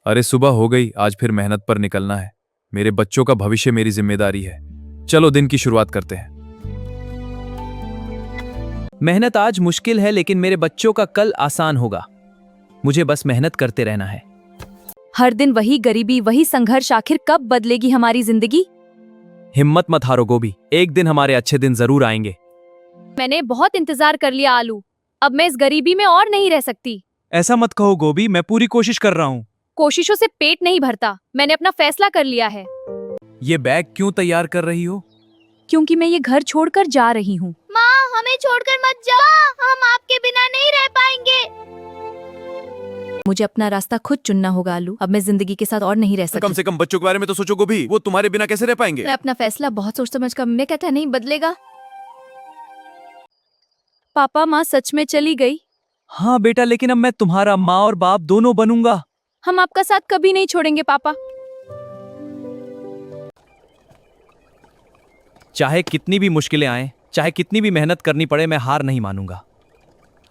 अरे सुबह हो गई, आज फिर मेहनत पर निकलना है। मेरे बच्चों का भविष्य मेरी जिम्मेदारी है। चलो दिन की शुरुआत करते हैं। मेहनत आज मुश्किल है लेकिन मेरे बच्चों का कल आसान होगा। मुझे बस मेहनत करते रहना है। हर दिन वही गरीबी, वही संघर्ष, आखिर कब बदलेगी हमारी जिंदगी? हिम्मत मत हारो गोभी, एक दिन हमारे अच्छे दिन जरूर आएंगे। मैंने बहुत इंतजार कर लिया आलू, अब मैं इस गरीबी में और नहीं रह सकती। ऐसा मत कहो गोभी, मैं पूरी कोशिश कर रहा हूँ। कोशिशों से पेट नहीं भरता, मैंने अपना फैसला कर लिया है। ये बैग क्यों तैयार कर रही हो? क्योंकि मैं ये घर छोड़कर जा रही हूँ। माँ, हमें छोड़कर मत जाओ, हम आपके बिना नहीं रह पाएंगे। मुझे अपना रास्ता खुद चुनना होगा आलू, अब मैं जिंदगी के साथ और नहीं रह सकती। कम से कम बच्चों के बारे में तो सोचो गोभी, वो तुम्हारे बिना कैसे रह पाएंगे? मैं अपना फैसला बहुत सोच समझ कर, मैं कहता नहीं बदलेगा। पापा, माँ सच में चली गई? हाँ बेटा, लेकिन अब मैं तुम्हारा माँ और बाप दोनों बनूंगा। हम आपका साथ कभी नहीं छोड़ेंगे पापा। चाहे कितनी भी मुश्किलें आए, चाहे कितनी भी मेहनत करनी पड़े, मैं हार नहीं मानूंगा।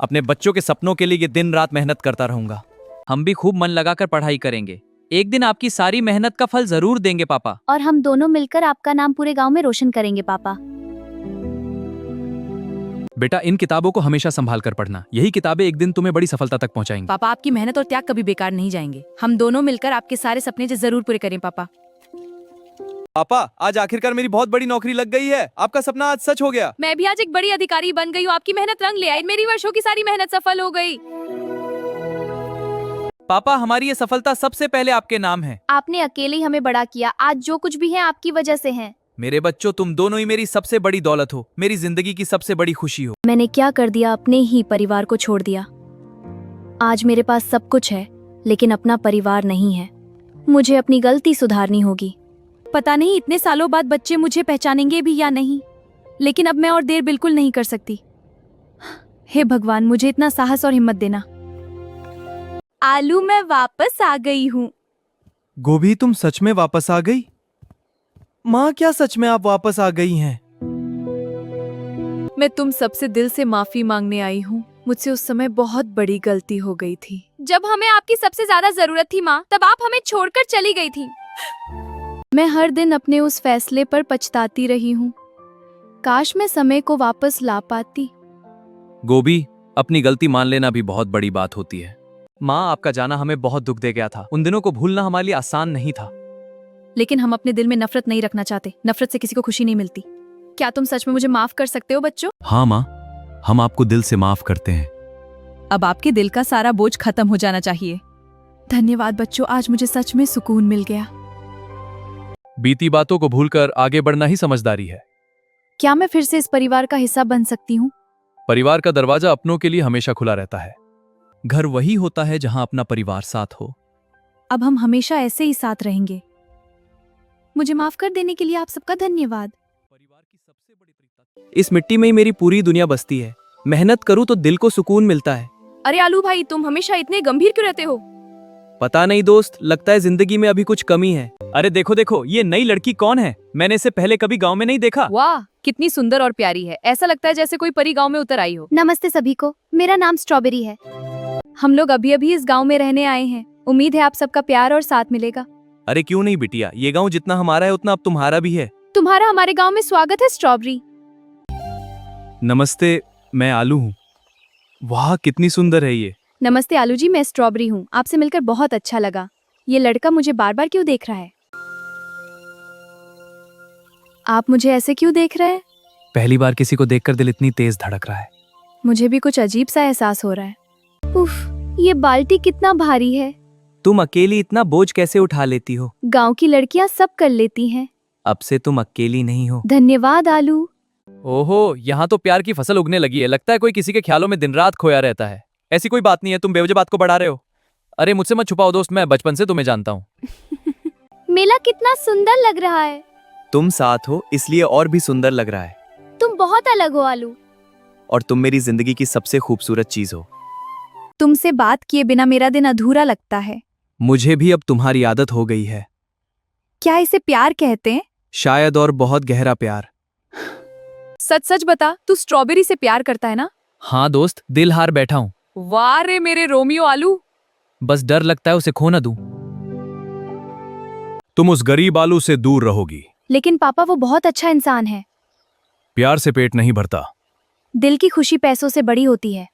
अपने बच्चों के सपनों के लिए दिन रात मेहनत करता रहूंगा। हम भी खूब मन लगाकर पढ़ाई करेंगे। एक दिन आपकी सारी मेहनत का फल जरूर देंगे पापा। और हम दोनों मिलकर आपका नाम पूरे गांव में रोशन करेंगे पापा। बेटा, इन किताबों को हमेशा संभाल कर पढ़ना। यही किताबें एक दिन तुम्हें बड़ी सफलता तक पहुंचाएंगी। पापा, आपकी मेहनत और त्याग कभी बेकार नहीं जाएंगे। हम दोनों मिलकर आपके सारे सपने जरूर पूरे करें पापा। पापा, आज आखिरकार मेरी बहुत बड़ी नौकरी लग गई है। आपका सपना आज सच हो गया। मैं भी आज एक बड़ी अधिकारी बन गई हूँ। आपकी मेहनत रंग ले आई, मेरी वर्षों की सारी मेहनत सफल हो गई। पापा, हमारी ये सफलता सबसे पहले आपके नाम है। आपने अकेले ही हमें बड़ा किया, आज जो कुछ भी है आपकी वजह से है। मेरे बच्चों, तुम दोनों ही मेरी सबसे बड़ी दौलत हो, मेरी जिंदगी की सबसे बड़ी खुशी हो। मैंने क्या कर दिया, अपने ही परिवार को छोड़ दिया। आज मेरे पास सब कुछ है लेकिन अपना परिवार नहीं है। मुझे अपनी गलती सुधारनी होगी। पता नहीं इतने सालों बाद बच्चे मुझे पहचानेंगे भी या नहीं, लेकिन अब मैं और देर बिल्कुल नहीं कर सकती। हे भगवान, मुझे इतना साहस और हिम्मत देना। आलू, मैं वापस आ गई हूँ। गोभी, तुम सच में वापस आ गई? माँ, क्या सच में आप वापस आ गई हैं? मैं तुम सबसे दिल से माफी मांगने आई हूँ। मुझसे उस समय बहुत बड़ी गलती हो गई थी। जब हमें आपकी सबसे ज्यादा जरूरत थी माँ, तब आप हमें छोड़कर चली गई थी। मैं हर दिन अपने उस फैसले पर पछताती रही हूँ। काश मैं समय को वापस ला पाती। गोभी, अपनी गलती मान लेना भी बहुत बड़ी बात होती है। माँ, आपका जाना हमें बहुत दुख दे गया था। उन दिनों को भूलना हमारे लिए आसान नहीं था। लेकिन हम अपने दिल में नफरत नहीं रखना चाहते। नफरत से किसी को खुशी नहीं मिलती। क्या तुम सच में मुझे माफ कर सकते हो बच्चों? हाँ माँ, हम आपको दिल से माफ करते हैं। अब आपके दिल का सारा बोझ खत्म हो जाना चाहिए। धन्यवाद बच्चों, आज मुझे सच में सुकून मिल गया। बीती बातों को भूलकर आगे बढ़ना ही समझदारी है। क्या मैं फिर से इस परिवार का हिस्सा बन सकती हूँ? परिवार का दरवाजा अपनों के लिए हमेशा खुला रहता है। घर वही होता है जहाँ अपना परिवार साथ हो। अब हम हमेशा ऐसे ही साथ रहेंगे। मुझे माफ कर देने के लिए आप सबका धन्यवाद। इस मिट्टी में ही मेरी पूरी दुनिया बसती है। मेहनत करूँ तो दिल को सुकून मिलता है। अरे आलू भाई, तुम हमेशा इतने गंभीर क्यों रहते हो? पता नहीं दोस्त, लगता है जिंदगी में अभी कुछ कमी है। अरे देखो देखो, ये नई लड़की कौन है? मैंने इसे पहले कभी गांव में नहीं देखा। वाह, कितनी सुंदर और प्यारी है। ऐसा लगता है जैसे कोई परी गांव में उतर आई हो। नमस्ते सभी को, मेरा नाम स्ट्रॉबेरी है। हम लोग अभी अभी इस गांव में रहने आए हैं। उम्मीद है आप सबका प्यार और साथ मिलेगा। अरे क्यों नहीं बिटिया, ये गांव जितना हमारा है उतना अब तुम्हारा भी है। तुम्हारा हमारे गांव में स्वागत है स्ट्रॉबेरी। नमस्ते, मैं आलू हूँ। वाह, कितनी सुंदर है ये। नमस्ते आलू जी, मैं स्ट्रॉबेरी हूँ। आपसे मिलकर बहुत अच्छा लगा। ये लड़का मुझे बार बार क्यों देख रहा है? आप मुझे ऐसे क्यों देख रहे हैं? पहली बार किसी को देखकर दिल इतनी तेज धड़क रहा है। मुझे भी कुछ अजीब सा एहसास हो रहा है। उफ, ये बाल्टी कितना भारी है। तुम अकेली इतना बोझ कैसे उठा लेती हो? गांव की लड़कियां सब कर लेती हैं। अब से तुम अकेली नहीं हो। धन्यवाद आलू। ओहो, यहाँ तो प्यार की फसल उगने लगी है। लगता है कोई किसी के ख्यालों में दिन रात खोया रहता है। ऐसी कोई बात नहीं है, तुम बेवजह बात को बढ़ा रहे हो। अरे मुझसे मत छुपाओ दोस्त, मैं बचपन से तुम्हें जानता हूँ। मेला कितना सुंदर लग रहा है। तुम साथ हो इसलिए और भी सुंदर लग रहा है। तुम बहुत अलग हो आलू। और तुम मेरी जिंदगी की सबसे खूबसूरत चीज हो। तुमसे बात किए बिना मेरा दिन अधूरा लगता है। मुझे भी अब तुम्हारी आदत हो गई है। क्या इसे प्यार कहते हैं? शायद, और बहुत गहरा प्यार। सच सच बता, तू स्ट्रॉबेरी से प्यार करता है ना? हाँ दोस्त, दिल हार बैठा हूँ। वाह रे मेरे रोमियो आलू। बस डर लगता है उसे खो न दूं। तुम उस गरीब आलू से दूर रहोगी। लेकिन पापा वो बहुत अच्छा इंसान है। प्यार से पेट नहीं भरता। दिल की खुशी पैसों से बड़ी होती है।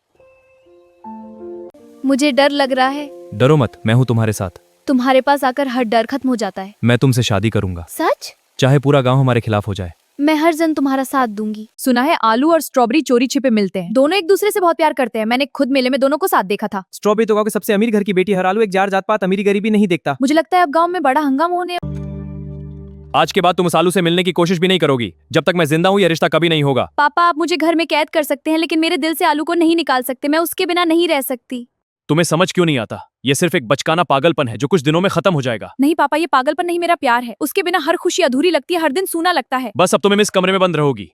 मुझे डर लग रहा है। डरो मत, मैं हूं तुम्हारे साथ। तुम्हारे पास आकर हर डर खत्म हो जाता है। मैं तुमसे शादी करूंगा, सच? चाहे पूरा गांव हमारे खिलाफ हो जाए। मैं हर जन तुम्हारा साथ दूंगी। सुना है आलू और स्ट्रॉबेरी चोरी छिपे मिलते हैं। दोनों एक दूसरे से बहुत प्यार करते हैं। मैंने खुद मेले में दोनों को साथ देखा था। स्ट्रॉबेरी तो गांव के सबसे अमीर घर की बेटी, हर आलू एक जार जात पात अमीरी गरीबी नहीं देखता। मुझे लगता है अब गांव में बड़ा हंगामा होने। आज के बाद तुम उस आलू से मिलने की कोशिश भी नहीं करोगी। जब तक मैं जिंदा हूं, यह रिश्ता कभी नहीं होगा। पापा आप मुझे घर में कैद कर सकते हैं, लेकिन मेरे दिल से आलू को नहीं निकाल सकते। मैं उसके बिना नहीं रह सकती। तुम्हें समझ क्यों नहीं आता? यह सिर्फ एक बचकाना पागलपन है जो कुछ दिनों में खत्म हो जाएगा। नहीं पापा, ये पागलपन नहीं, मेरा प्यार है। उसके बिना हर खुशी अधूरी लगती है, हर दिन सूना लगता है। बस अब तुम्हें इस कमरे में बंद रहोगी।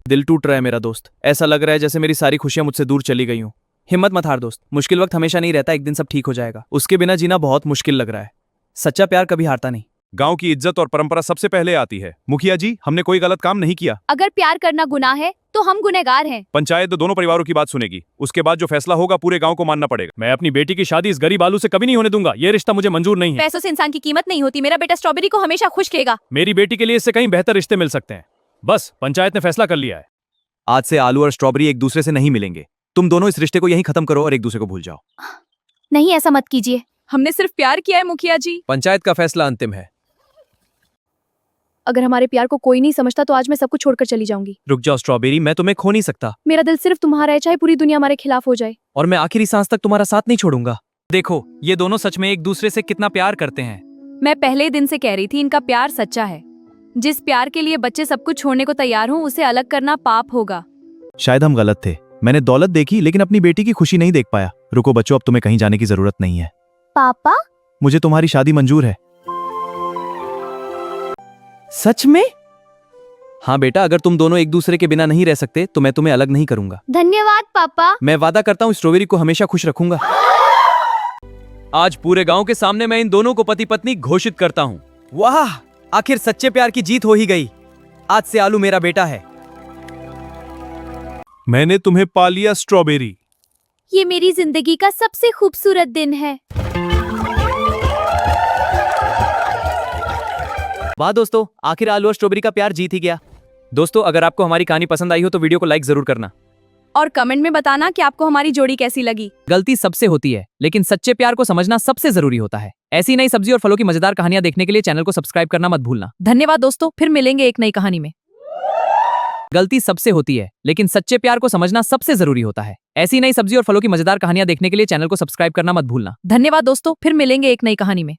दिल टूट रहा है मेरा दोस्त। ऐसा लग रहा है जैसे मेरी सारी खुशियां मुझसे दूर चली गई हूं। हिम्मत मत हार दोस्त, मुश्किल वक्त हमेशा नहीं रहता, एक दिन सब ठीक हो जाएगा। उसके बिना जीना बहुत मुश्किल लग रहा है। सच्चा प्यार कभी हारता नहीं। गांव की इज्जत और परंपरा सबसे पहले आती है। मुखिया जी, हमने कोई गलत काम नहीं किया। अगर प्यार करना गुनाह है तो हम गुनहगार हैं। पंचायत दोनों परिवारों की बात सुनेगी। उसके बाद जो फैसला होगा पूरे गांव को मानना पड़ेगा। मैं अपनी बेटी की शादी इस गरीब आलू से कभी नहीं होने दूंगा। यह रिश्ता मुझे मंजूर नहीं है। पैसों से इंसान की कीमत नहीं होती। मेरा बेटा स्ट्रॉबेरी को हमेशा खुश रहेगा। मेरी बेटी के लिए इससे कहीं बेहतर रिश्ते मिल सकते हैं। बस पंचायत ने फैसला कर लिया है। आज से आलू और स्ट्रॉबेरी एक दूसरे से नहीं मिलेंगे। तुम दोनों इस रिश्ते को यहीं खत्म करो और एक दूसरे को भूल जाओ। नहीं, ऐसा मत कीजिए। हमने सिर्फ प्यार किया है मुखिया जी। पंचायत का फैसला अंतिम है। अगर हमारे प्यार को कोई नहीं समझता तो आज मैं सब कुछ छोड़कर चली जाऊंगी। रुक जाओ स्ट्रॉबेरी, मैं तुम्हें खो नहीं सकता। मेरा दिल सिर्फ तुम्हारा है, चाहे पूरी दुनिया हमारे खिलाफ हो जाए। और मैं आखिरी सांस तक तुम्हारा साथ नहीं छोड़ूंगा। देखो, ये दोनों सच में एक दूसरे से कितना प्यार करते हैं। मैं पहले दिन से कह रही थी, इनका प्यार सच्चा है। जिस प्यार के लिए बच्चे सब कुछ छोड़ने को तैयार हों, उसे अलग करना पाप होगा। शायद हम गलत थे। मैंने दौलत देखी लेकिन अपनी बेटी की खुशी नहीं देख पाया। रुको बच्चों, अब तुम्हें कहीं जाने की जरूरत नहीं है। पापा मुझे तुम्हारी शादी मंजूर है। सच में? हाँ बेटा, अगर तुम दोनों एक दूसरे के बिना नहीं रह सकते तो मैं तुम्हें अलग नहीं करूंगा। धन्यवाद पापा। मैं वादा करता हूँ स्ट्रॉबेरी को हमेशा खुश रखूंगा। आज पूरे गांव के सामने मैं इन दोनों को पति पत्नी घोषित करता हूँ। वाह, आखिर सच्चे प्यार की जीत हो ही गई। आज से आलू मेरा बेटा है। मैंने तुम्हें पा लिया स्ट्रॉबेरी। ये मेरी जिंदगी का सबसे खूबसूरत दिन है। वाह दोस्तों, आखिर आलू और स्ट्रॉबेरी का प्यार जीत ही गया। दोस्तों, अगर आपको हमारी कहानी पसंद आई हो तो वीडियो को लाइक जरूर करना और कमेंट में बताना कि आपको हमारी जोड़ी कैसी लगी। गलती सबसे होती है, लेकिन सच्चे प्यार को समझना सबसे जरूरी होता है। ऐसी नई सब्जी और फलों की मजेदार कहानियां देखने के लिए चैनल को सब्सक्राइब करना मत भूलना। धन्यवाद दोस्तों, फिर मिलेंगे एक नई कहानी में। गलती सबसे होती है, लेकिन सच्चे प्यार को समझना सबसे जरूरी होता है। ऐसी नई सब्जी और फलों की मजेदार कहानियां देखने के लिए चैनल को सब्सक्राइब करना मत भूलना। धन्यवाद दोस्तों, फिर मिलेंगे एक नई कहानी में।